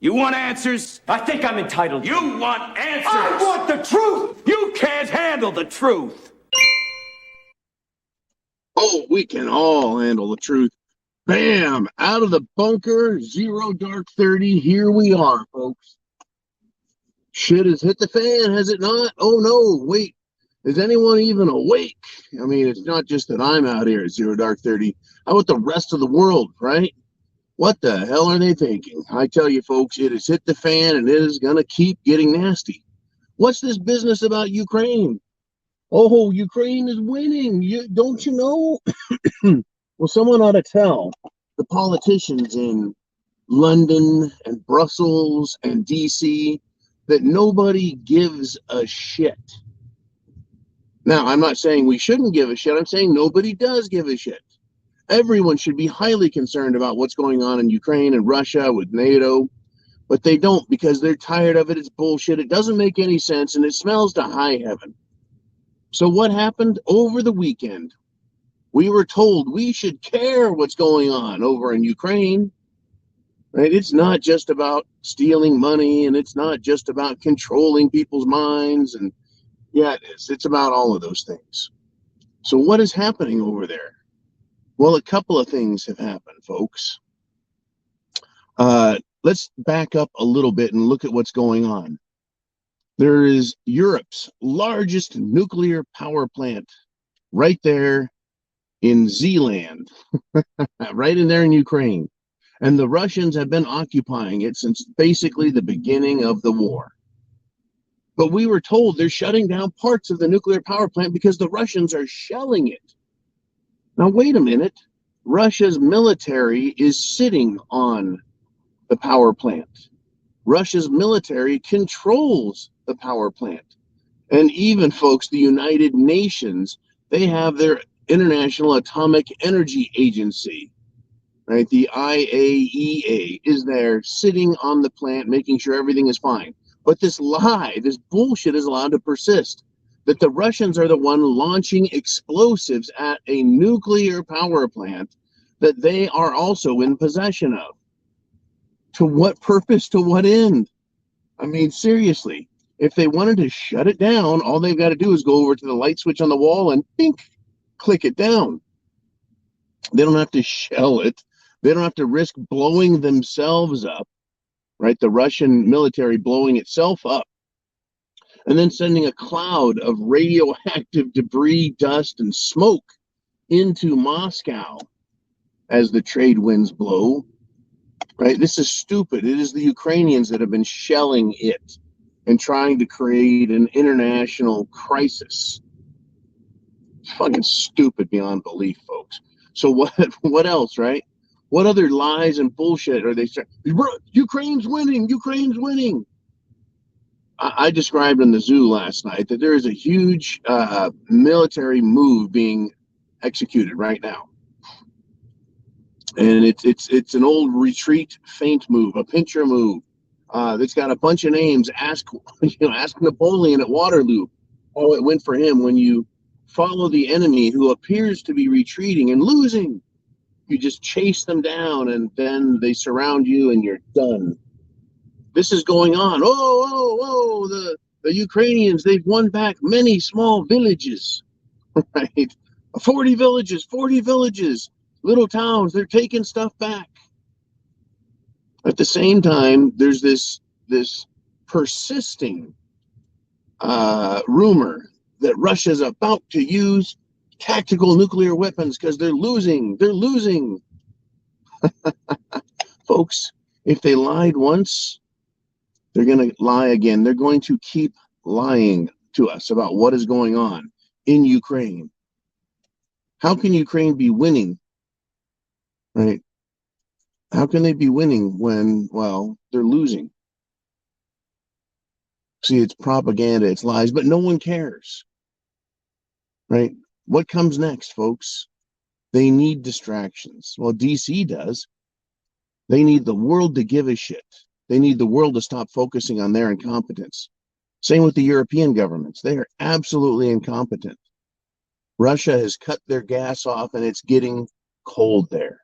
You want answers? I think I'm entitled. You want answers? I want the truth! You can't handle the truth. Oh, we can all handle the truth. Bam! Out of the bunker, 0 dark 30. Here we are, folks. Shit has hit the fan, has it not? Oh no, wait. Is anyone even awake? I mean, it's not just that I'm out here at 0 dark 30. How about the rest of the world, right? What the hell are they thinking? I tell you, folks, it has hit the fan and it is going to keep getting nasty. What's this business about Ukraine? Oh, Ukraine is winning. Don't you know? Well, someone ought to tell the politicians in London and Brussels and DC that nobody gives a shit. Now, I'm not saying we shouldn't give a shit. I'm saying nobody does give a shit. Everyone should be highly concerned about what's going on in Ukraine and Russia with NATO, but they don't because they're tired of it. It's bullshit. It doesn't make any sense, and it smells to high heaven. So what happened over the weekend? We were told we should care what's going on over in Ukraine, right? It's not just about stealing money, and it's not just about controlling people's minds, and yeah, it is. It's about all of those things. So what is happening over there? Well, a couple of things have happened, folks. Let's back up a little bit and look at what's going on. There is Europe's largest nuclear power plant right there in Zealand, right in there in Ukraine. And the Russians have been occupying it since basically the beginning of the war. But we were told they're shutting down parts of the nuclear power plant because the Russians are shelling it. Now, wait a minute. Russia's military is sitting on the power plant. Russia's military controls the power plant. And even, folks, the United Nations, they have their International Atomic Energy Agency, right? The IAEA is there sitting on the plant, making sure everything is fine. But this lie, this bullshit is allowed to persist, that the Russians are the one launching explosives at a nuclear power plant that they are also in possession of. To what purpose? To what end? I mean, seriously, if they wanted to shut it down, all they've got to do is go over to the light switch on the wall and bink, click it down. They don't have to shell it. They don't have to risk blowing themselves up, right? The Russian military blowing itself up and then sending a cloud of radioactive debris, dust, and smoke into Moscow as the trade winds blow, right? This is stupid. It is the Ukrainians that have been shelling it and trying to create an international crisis. It's fucking stupid beyond belief, folks. So what else, right? What other lies and bullshit are they saying? Ukraine's winning. Ukraine's winning. I described in the zoo last night that there is a huge military move being executed right now, and it's an old retreat feint move, a pincher move that's got a bunch of names. Ask Napoleon at Waterloo how it went for him. When you follow the enemy who appears to be retreating and losing, you just chase them down, and then they surround you, and you're done. This is going on. The Ukrainians, they've won back many small villages, right? 40 villages, little towns. They're taking stuff back. At the same time, there's this persisting rumor that Russia's about to use tactical nuclear weapons because they're losing. They're losing. Folks, if they lied once, they're going to lie again. They're going to keep lying to us about what is going on in Ukraine. How can Ukraine be winning, right? How can they be winning when, well, they're losing? See, it's propaganda, it's lies, but no one cares, right? What comes next, folks? They need distractions. Well, DC does. They need the world to give a shit. They need the world to stop focusing on their incompetence. Same with the European governments. They are absolutely incompetent. Russia has cut their gas off and it's getting cold there.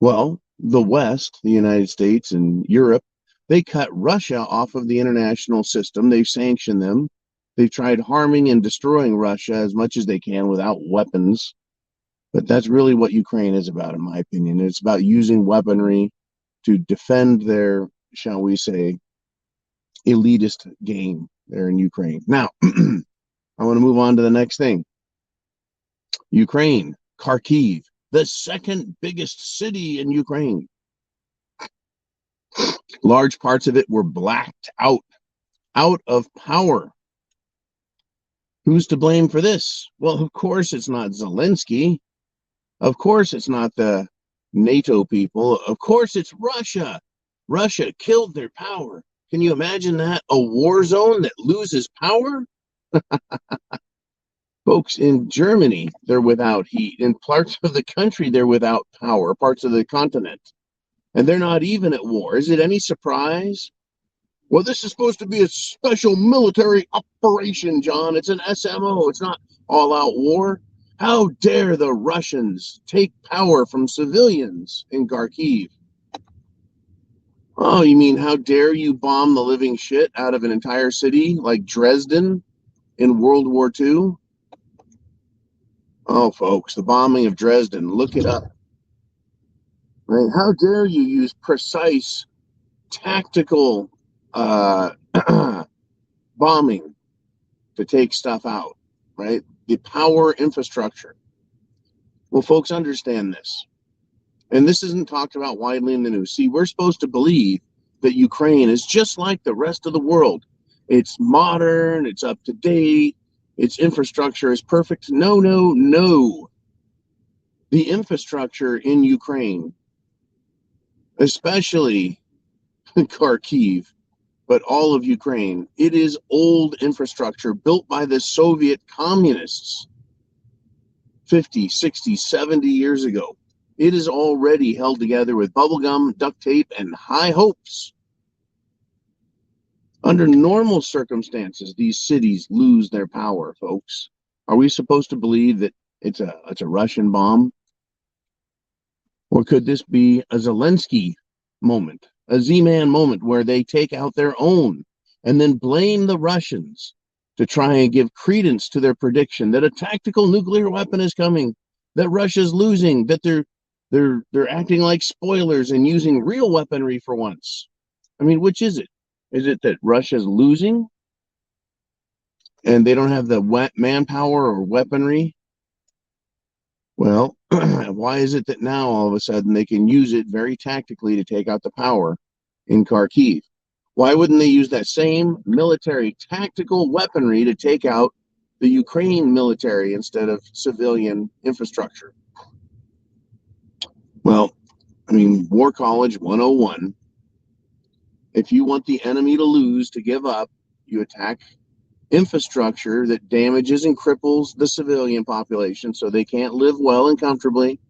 Well, the West, the United States and Europe, They cut Russia off of the international system. They've sanctioned them. They've tried harming and destroying Russia as much as they can without weapons. But that's really what Ukraine is about, in my opinion. It's about using weaponry to defend their, shall we say, elitist game there in Ukraine. Now, I want to move on to the next thing. Ukraine, Kharkiv, the second biggest city in Ukraine. Large parts of it were blacked out of power. Who's to blame for this? Well, of course, it's not Zelensky. Of course, it's not the NATO people. Of course, it's Russia. Russia killed their power. Can you imagine that? A war zone that loses power? Folks, in Germany, they're without heat. In parts of the country, they're without power, parts of the continent. And they're not even at war. Is it any surprise? Well, this is supposed to be a special military operation, John. It's an SMO. It's not all-out war. How dare the Russians take power from civilians in Kharkiv? Oh, you mean how dare you bomb the living shit out of an entire city like Dresden in World War II? Oh, folks, the bombing of Dresden, look it up. Right? How dare you use precise tactical bombing to take stuff out, right? The power infrastructure. Well, folks, understand this. And this isn't talked about widely in the news. See, we're supposed to believe that Ukraine is just like the rest of the world. It's modern, it's up to date, its infrastructure is perfect. No, no, no. The infrastructure in Ukraine, especially Kharkiv, but all of Ukraine, it is old infrastructure built by the Soviet communists 50, 60, 70 years ago. It is already held together with bubblegum, duct tape, and high hopes. Under normal circumstances, these cities lose their power, folks. Are we supposed to believe that it's a Russian bomb? Or could this be a Zelensky moment, a Z-Man moment where they take out their own and then blame the Russians to try and give credence to their prediction that a tactical nuclear weapon is coming, that Russia's losing, that they're acting like spoilers and using real weaponry for once? I mean, which is it? Is it that Russia's losing and they don't have the manpower or weaponry? Well, why is it that now all of a sudden they can use it very tactically to take out the power in Kharkiv? Why wouldn't they use that same military tactical weaponry to take out the Ukraine military instead of civilian infrastructure? Well, I mean, War College 101. If you want the enemy to lose, to give up, you attack infrastructure that damages and cripples the civilian population so they can't live well and comfortably,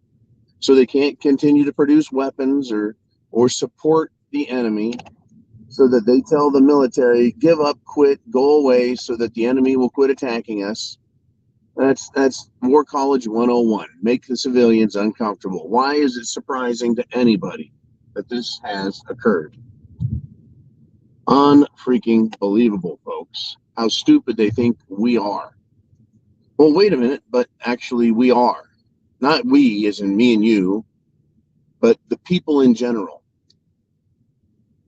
so they can't continue to produce weapons or support the enemy, so that they tell the military, give up, quit, go away, so that the enemy will quit attacking us. That's War College 101. Make the civilians uncomfortable. Why is it surprising to anybody that this has occurred? Unfreaking believable, folks. How stupid they think we are. Well, wait a minute, but actually we are. Not we, as in me and you, but the people in general.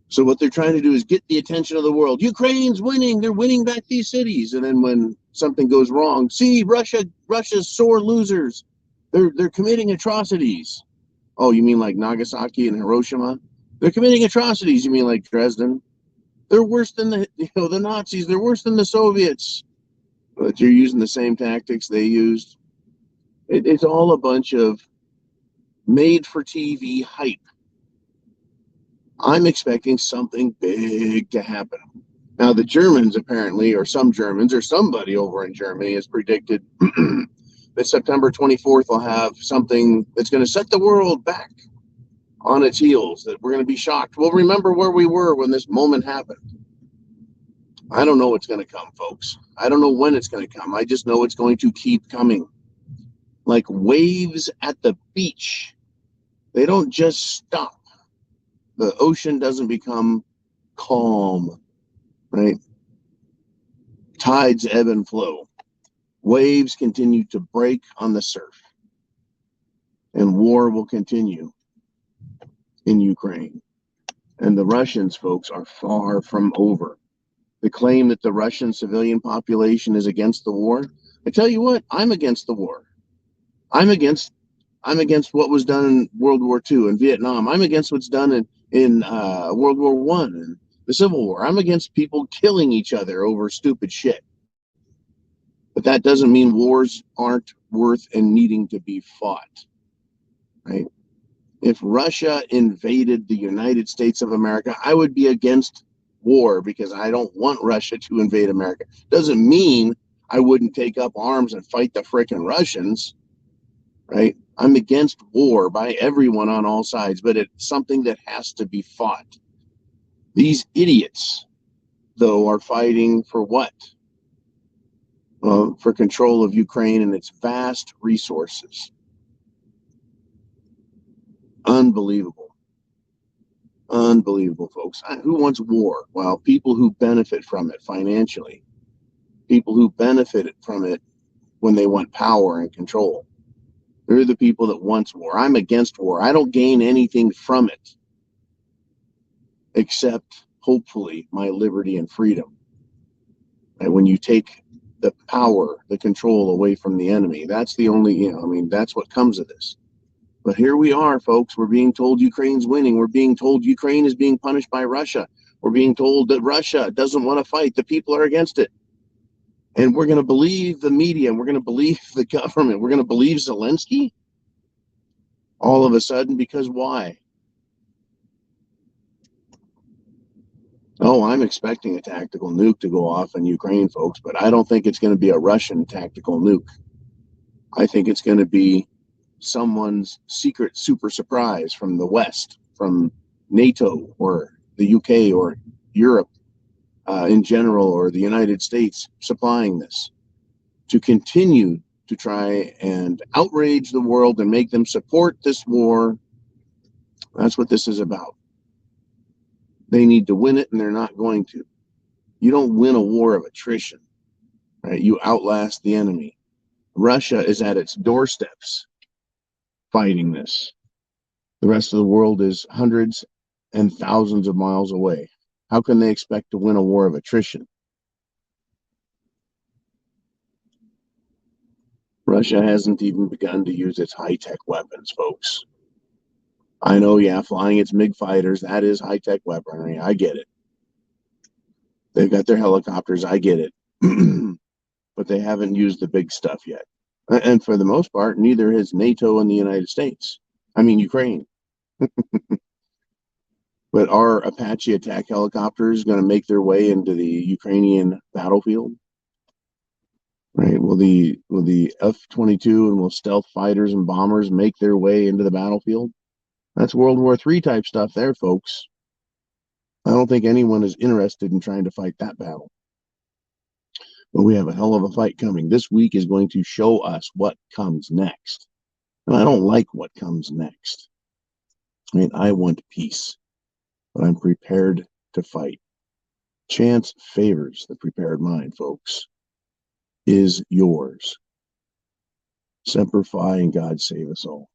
So what they're trying to do is get the attention of the world. Ukraine's winning. They're winning back these cities. And then when something goes wrong, see, Russia's sore losers. They're committing atrocities. Oh, you mean like Nagasaki and Hiroshima? They're committing atrocities. You mean like Dresden? They're worse than the Nazis. They're worse than the Soviets. But you're using the same tactics they used. It's all a bunch of made-for-TV hype. I'm expecting something big to happen. Now, the Germans apparently, or some Germans, or somebody over in Germany has predicted that September 24th will have something that's going to set the world back on its heels, that we're going to be shocked. We'll remember where we were when this moment happened. I don't know what's going to come, folks. I don't know when it's going to come. I just know it's going to keep coming. Like waves at the beach. They don't just stop. The ocean doesn't become calm, right? Tides ebb and flow. Waves continue to break on the surf, and war will continue in Ukraine. And the Russians, folks, are far from over. The claim that the Russian civilian population is against the war, I tell you what, I'm against the war. I'm against what was done in World War II and Vietnam. I'm against what's done in World War One and the Civil War. I'm against people killing each other over stupid shit. But that doesn't mean wars aren't worth and needing to be fought, right? If Russia invaded the United States of America, I would be against war because I don't want Russia to invade America. Doesn't mean I wouldn't take up arms and fight the frickin' Russians, right? I'm against war by everyone on all sides, but it's something that has to be fought. These idiots, though, are fighting for what? For control of Ukraine and its vast resources. Unbelievable. Unbelievable, folks. Who wants war? Well, people who benefit from it financially, people who benefit from it when they want power and control. They're the people that wants war. I'm against war. I don't gain anything from it except, hopefully, my liberty and freedom. And when you take the power, the control away from the enemy, that's the only, that's what comes of this. But here we are, folks. We're being told Ukraine's winning. We're being told Ukraine is being punished by Russia. We're being told that Russia doesn't want to fight. The people are against it. And we're going to believe the media, and we're going to believe the government. We're going to believe Zelensky all of a sudden, because why? Oh, I'm expecting a tactical nuke to go off in Ukraine, folks, but I don't think it's going to be a Russian tactical nuke. I think it's going to be someone's secret super surprise from the West, from NATO or the UK or Europe in general, or the United States, supplying this to continue to try and outrage the world and make them support this war. That's what this is about. They need to win it, and they're not going to. You don't win a war of attrition, right? You outlast the enemy. Russia is at its doorsteps fighting this. The rest of the world is hundreds and thousands of miles away. How can they expect to win a war of attrition? Russia hasn't even begun to use its high-tech weapons, folks. I know, yeah, flying its MiG fighters, that is high-tech weaponry. I get it. They've got their helicopters. I get it. But they haven't used the big stuff yet. And for the most part, neither has NATO and the United States. I mean, Ukraine. But are Apache attack helicopters going to make their way into the Ukrainian battlefield? Right? Will the F-22 and will stealth fighters and bombers make their way into the battlefield? That's World War III type stuff there, folks. I don't think anyone is interested in trying to fight that battle. But we have a hell of a fight coming. This week is going to show us what comes next. And I don't like what comes next. I mean, I want peace, but I'm prepared to fight. Chance favors the prepared mind, folks. Is yours. Semper Fi, and God save us all.